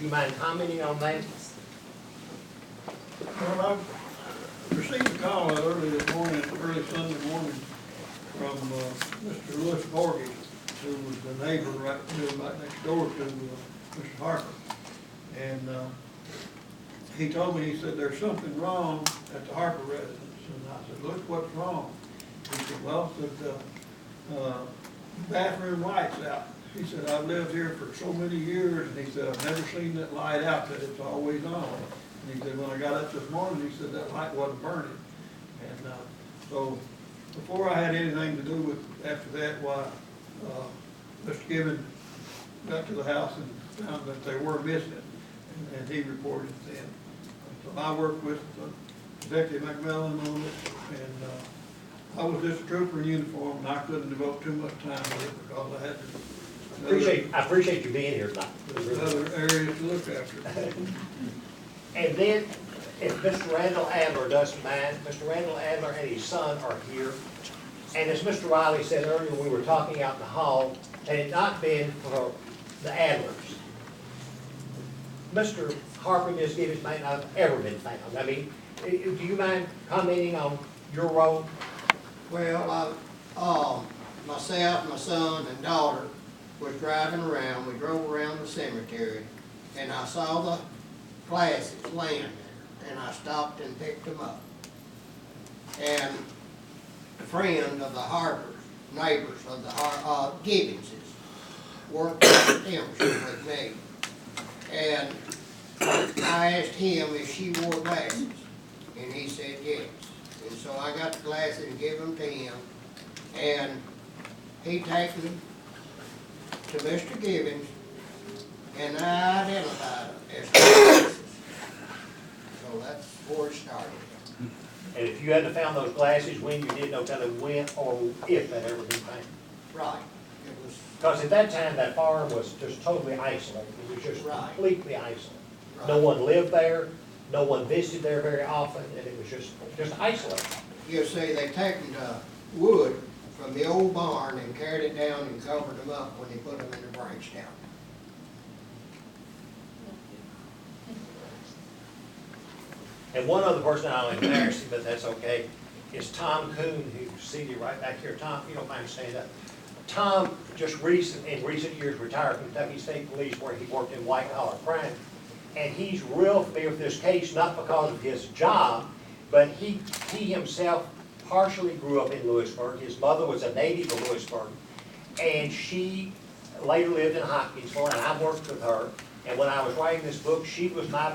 you mind commenting on that? Well, I received a call early this morning, early Sunday morning, from Mr. Lewis Morgan, who was the neighbor right next door to Mr. Harper. And he told me, he said, there's something wrong at the Harper residence. And I said, look, what's wrong? He said, well, the bathroom light's out. He said, I've lived here for so many years, and he said, I've never seen that light out, that it's always on. And he said, when I got up this morning, he said, that light wasn't burning. And so before I had anything to do with, after that, why, Mr. Gibbons got to the house and found that they were missing it, and he reported it then. So I worked with Executive McMillan on it, and I was just a trooper in uniform, and I couldn't devote too much time to it because I had to. I appreciate you being here tonight. Other areas to look after. And then, if Mr. Randall Adler doesn't mind, Mr. Randall Adler and his son are here. And as Mr. Riley said earlier, we were talking out in the hall, had it not been for the Adlers, Mr. Harper and Ms. Gibbons may not have ever been found. I mean, do you mind commenting on your role? Well, myself, my son, and daughter was driving around. We drove around the cemetery, and I saw the glasses laying there, and I stopped and picked them up. And a friend of the Harpers, neighbors of the Gibbonses, worked at the township with me. And I asked him if she wore glasses, and he said yes. And so I got the glasses and gave them to him, and he take them to Mr. Gibbons, and I identified them as glasses. So that's where it started. And if you hadn't found those glasses, when you did know kind of when or if that ever been found? Right. It was Because at that time, that farm was just totally isolated. It was just Right. completely isolated. right. No one lived there, no one visited there very often, and it was just isolated. You see, they taken the wood from the old barn and carried it down and covered them up when they put them in the branch down. And one other person, I'll embarrass him, but that's okay, is Tom Coon, who's seated right back here. Tom, if you don't mind standing up. Tom just in recent years retired from Kentucky State Police, where he worked in white collar crime. And he's real familiar with this case, not because of his job, but he himself partially grew up in Lewisburg. His mother was a native of Lewisburg, and she later lived in Hopkinsville, and I worked with her. And when I was writing this book, she was my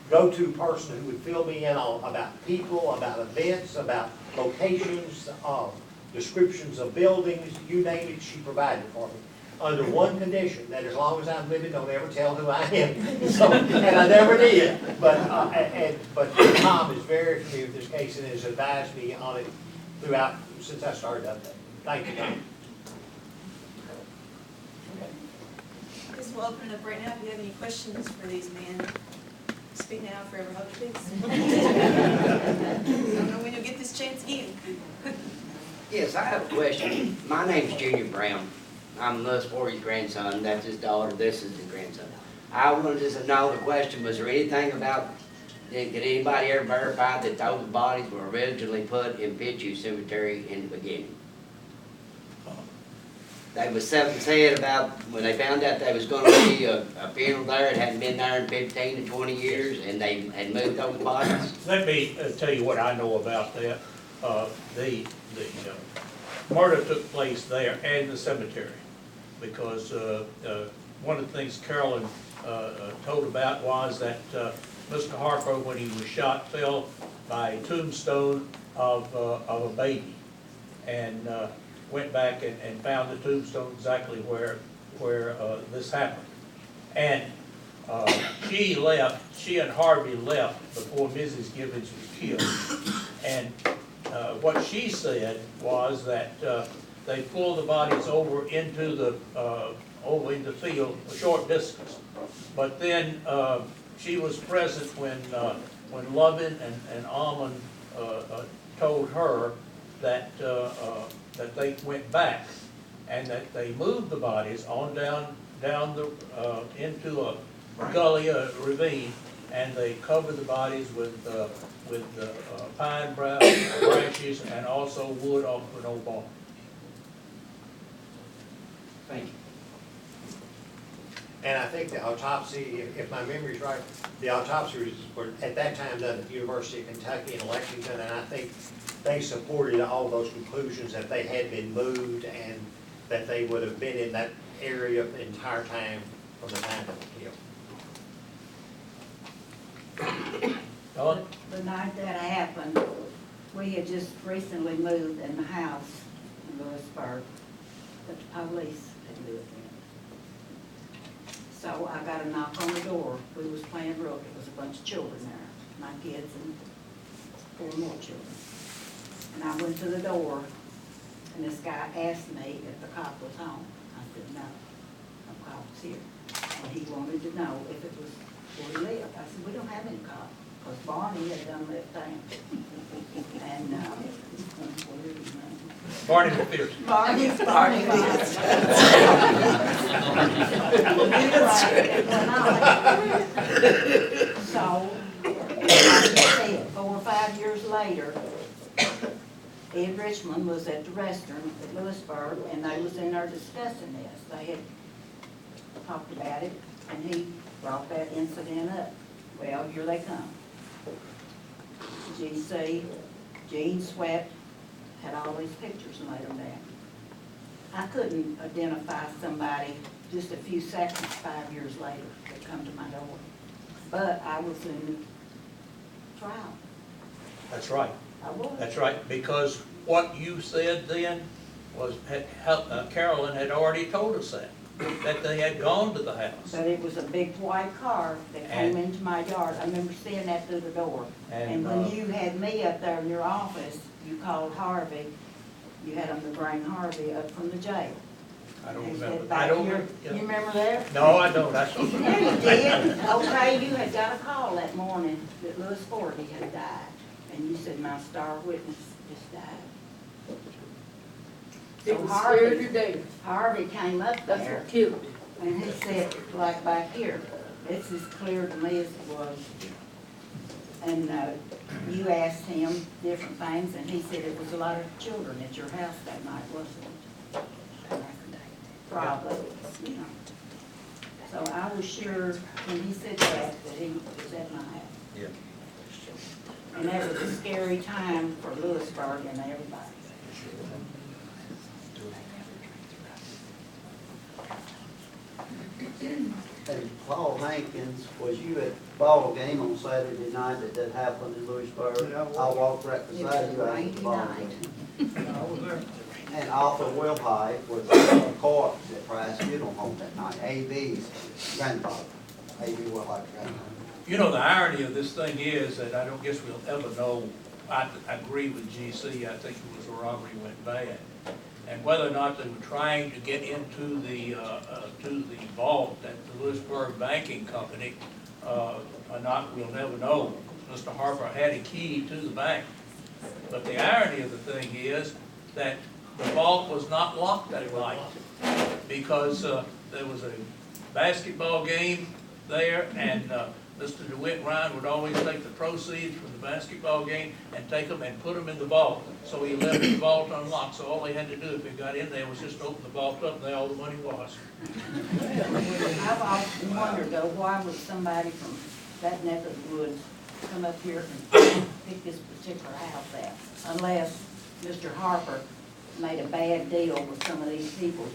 go-to person who would fill me in on about people, about events, about locations, descriptions of buildings, you name it, she provided for me. Under one condition, that as long as I'm living, don't ever tell who I am. So, and I never did. But Tom is very familiar with this case and has advised me on it throughout since I started up there. Thank you, Tom. I guess we'll open it up right now. If you have any questions for these men, speak now, forever hold your peace. I don't know when you'll get this chance again. Yes, I have a question. My name's Junior Brown. I'm Lewis Forey's grandson. That's his daughter. This is his grandson. I wanted to know the question, was there anything about, did anybody ever verify that those bodies were originally put in Pitchu Cemetery in the beginning? There was something said about when they found out there was going to be a funeral there. It hadn't been there in 15 to 20 years, and they had moved those bodies. Let me tell you what I know about that. The murder took place there and the cemetery, because one of the things Carolyn told about was that Mr. Harper, when he was shot, fell by a tombstone of a baby, and went back and found the tombstone exactly where this happened. And she and Harvey left before Mrs. Gibbons was killed. And what she said was that they pulled the bodies over into the field a short distance. But then she was present when Lovin and Almond told her that that they went back and that they moved the bodies on down the into gully, ravine, and they covered the bodies with pine branches and also wood off of an old barn. Thank you. And I think the autopsy, if my memory's right, the autopsy were at that time done at the University of Kentucky in Lexington, and I think they supported all those conclusions that they had been moved and that they would have been in that area the entire time from the time of the kill. Dawn? The night that happened, we had just recently moved in the house in Lewisburg that the police had lived in. So I got a knock on the door. We was playing rook. There was a bunch of children there, my kids and 4 more children. And I went to the door, and this guy asked me if the cop was home. I said, no, no cop's here. And he wanted to know if it was where he lived. I said, we don't have any cop, because Barney had done left town. And, where did he know? Barney McPherson. Barney So, like I said, 4 or 5 years later, Ed Richmond was at the restaurant at Lewisburg, and they was in there discussing this. They had talked about it, and he brought that incident up. Well, here they come. GC, Gene Sweat, had all these pictures and laid them down. I couldn't identify somebody just a few seconds, 5 years later, that come to my door. But I was in the trial. That's right. I was. That's right, because what you said then was, Carolyn had already told us that they had gone to the house. But it was a big white car that came And- into my yard. I remember seeing that through the door. And, And when you had me up there in your office, you called Harvey. You had him to bring Harvey up from the jail. I don't He said, remember. "Back I don't, here." yeah. You remember that? No, I don't, that's. Yeah, you did. Okay, you had got a call that morning that Louis Forty had died. And you said, my star witness just died. It So was Harvey- clear today. Harvey came up That's there. what killed him. And he said, like back here, it's as clear to me as it was. And you asked him different things, and he said it was a lot of children at your house that night, wasn't it? Probably, you know. So I was sure when he said that he was at my house. Yeah. And that was a scary time for Lewisburg and everybody. Hey, Paul Hankins, was you at the ball game on Saturday night that happened in Lewisburg? Yeah, I was. I walked right It beside was you a at rainy the ball night. game. I was there. And Arthur Wilhite was a corpse at Price Funeral Home that night, A.B.'s grandfather, A.B. Wilhite's grandfather. You know, the irony of this thing is that I don't guess we'll ever know. I agree with GC, I think it was a robbery went bad. And whether or not they were trying to get into the vault at the Lewisburg Banking Company, or not, we'll never know. Mr. Harper had a key to the bank. But the irony of the thing is that the vault was not locked that night because there was a basketball game there, and Mr. DeWitt Ryan would always take the proceeds from the basketball game and take them and put them in the vault. So he left the vault unlocked, so all they had to do if they got in there was just open the vault up, and there all the money was. I've often wondered though, why would somebody from that neck of the woods come up here and pick this particular house out? Unless Mr. Harper made a bad deal with some of these people's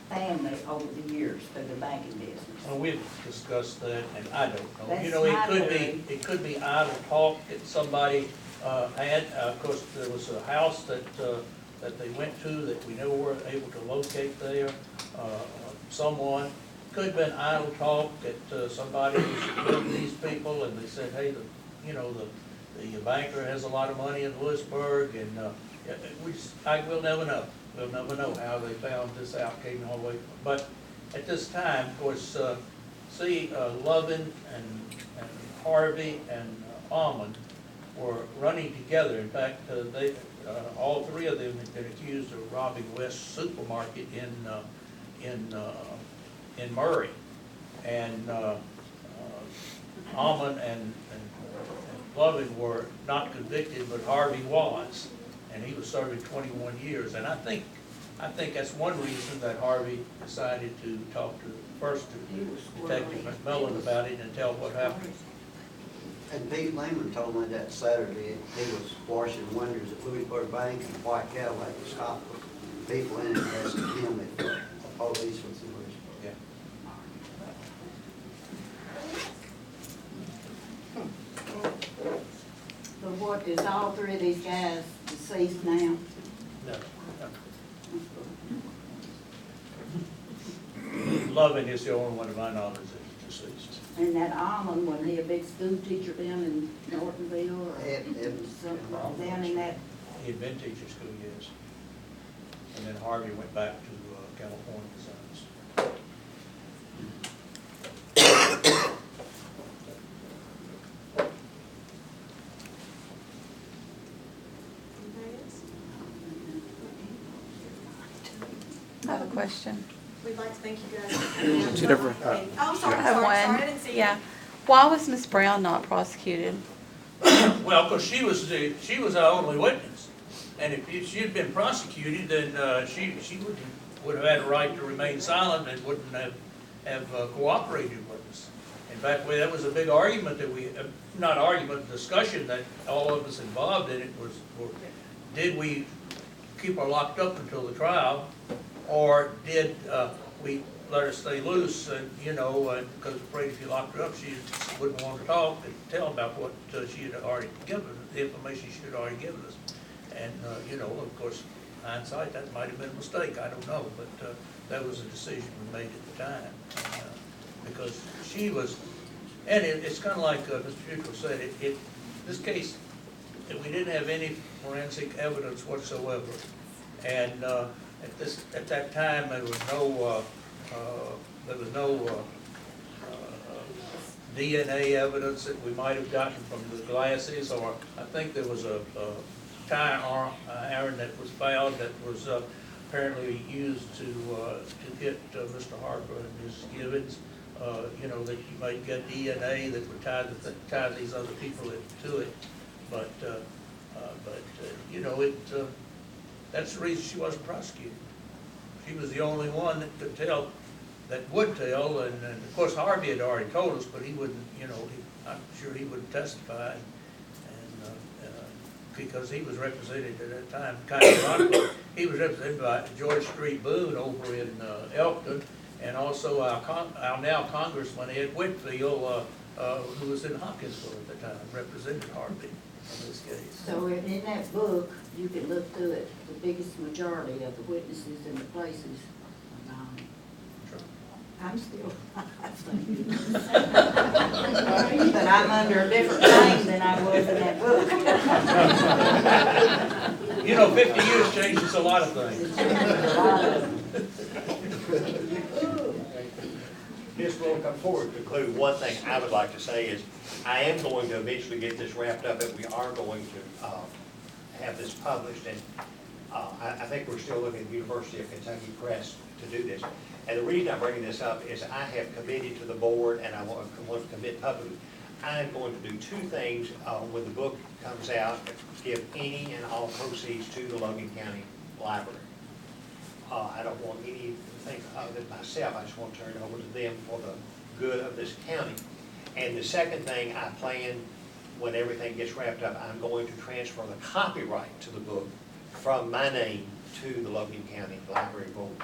family over the years through the banking business. Well, we've discussed that, and I don't know. That's You know, my theory. it could be idle talk that somebody had. Of course, there was a house that they went to that we never were able to locate there. Someone, could have been idle talk that somebody was with these people, and they said, hey, the banker has a lot of money in Lewisburg, and we'll never know. We'll never know how they found this out, came all the way. But at this time, of course, Lovin and Harvey and Almond were running together. In fact, all three of them had been accused of robbing West Supermarket in Murray. And Almond and Lovin were not convicted, but Harvey was, and he was serving 21 years. And I think that's one reason that Harvey decided to talk to Detective McMillan about it and tell what happened. And Pete Lehman told me that Saturday, he was washing windows at Louisburg Bank and White Cadillac was stopped. People in it asking him if the police was in Louisburg. Yeah. But what, is all three of these guys deceased now? No. Lovin is the only one of my knowledge that's deceased. And that Almond, wasn't he a big school teacher down in Nortonville or something, down in that? He had been teaching school, yes. And then Harvey went back to California Science. Anybody else? I have a question. We'd like to thank you guys for coming out. Jennifer. Oh, I'm sorry, I have sorry, I one. didn't see you. Yeah. Why was Miss Brown not prosecuted? Well, because she was our only witness. And if she had been prosecuted, then she would have had a right to remain silent and wouldn't have cooperated with us. In fact, that was a big argument that not argument, discussion that all of us involved in it was, did we keep her locked up until the trial, or did we let her stay loose, and because afraid if you locked her up, she wouldn't want to talk and tell about what she had already given, the information she had already given us. And, of course, hindsight, that might have been a mistake, I don't know, but that was a decision we made at the time. Because she was, and it's kind of like Mr. Futrell said, this case, we didn't have any forensic evidence whatsoever. And at that time, there was no DNA evidence that we might have gotten from the glasses, or I think there was a tire iron that was found that was apparently used to hit Mr. Harper and Ms. Gibbons. That you might get DNA that would tie these other people to it, but that's the reason she wasn't prosecuted. She was the only one that could tell, that would tell, and of course Harvey had already told us, but he wouldn't, I'm sure he wouldn't testify, and because he was represented at that time, kind of ironically, he was represented by George Street Boone over in Elkton, and also our now Congressman Ed Whitfield, who was in Hopkinsville at the time, represented Harvey in this case. So in that book, you can look through it, the biggest majority of the witnesses and the places. I'm still, but I'm under a different name than I was in that book. 50 years changes a lot of things. Just will come forward to conclude. One thing I would like to say is I am going to eventually get this wrapped up, and we are going to have this published. And I think we're still looking at the University of Kentucky Press to do this. And the reason I'm bringing this up is I have committed to the board, and I want to commit publicly. I'm going to do two things when the book comes out: give any and all proceeds to the Logan County Library. I don't want anything other than myself. I just want to turn it over to them for the good of this county. And the second thing I plan, when everything gets wrapped up, I'm going to transfer the copyright to the book from my name to the Logan County Library Board.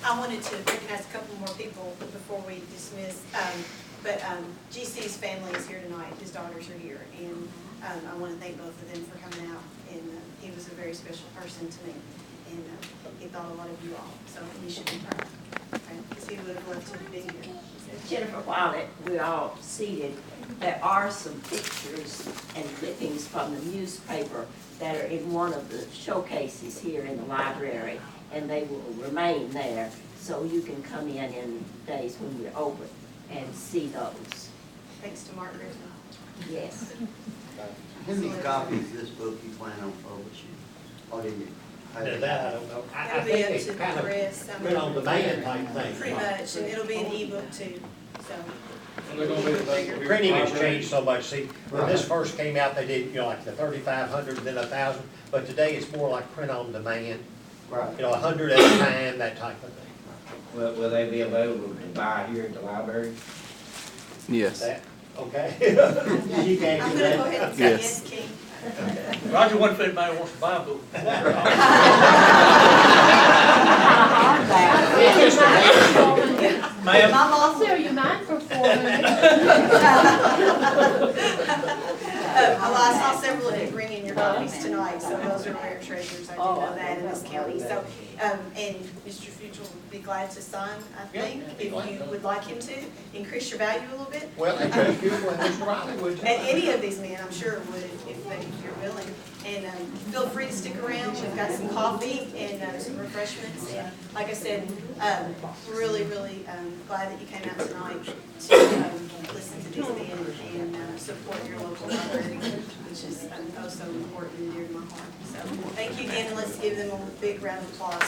I wanted to recognize a couple more people before we dismiss. But GC's family is here tonight. His daughters are here, and I want to thank both of them for coming out. And he was a very special person to me, and he thought a lot of you all. So he should be proud, because he would have loved to be here. Jennifer, while we're all seated, there are some pictures and clippings from the newspaper that are in one of the showcases here in the library, and they will remain there, so you can come in days when we're open and see those. Thanks to Mark Griffin. Yes. How many copies of this book you plan on publishing? Or do you? Now that I don't know. I It'll be think up it's to the kind of press. I been on mean, demand type thing. pretty much, and it'll be an ebook too, so. And they're gonna be. Printing has changed so much. See, when this first came out, they did, like the 3,500, then 1,000, but today it's more like print on demand. Right. 100 at a time, that type of thing. Will they be available to buy here at the library? Yes. That, okay? You can't I'm do gonna go that. ahead and say Yes. yes, King. Roger, what if anybody wants to buy a book? Ma'am? I'll sell you mine for $400. Well, I saw several of you bring in your copies tonight, so those are rare treasures, I do know that in this county. So, and Mr. Future would be glad to sign, I think, if you would like him to, increase your value a little bit. Well, and Judge Buell and Mr. Riley would. And any of these men, I'm sure would, if you're willing. And feel free to stick around, we've got some coffee and some refreshments. And like I said, really, really glad that you came out tonight to listen to these men and support your local library, which is oh so important and dear to my heart. So thank you again, and let's give them a big round of applause.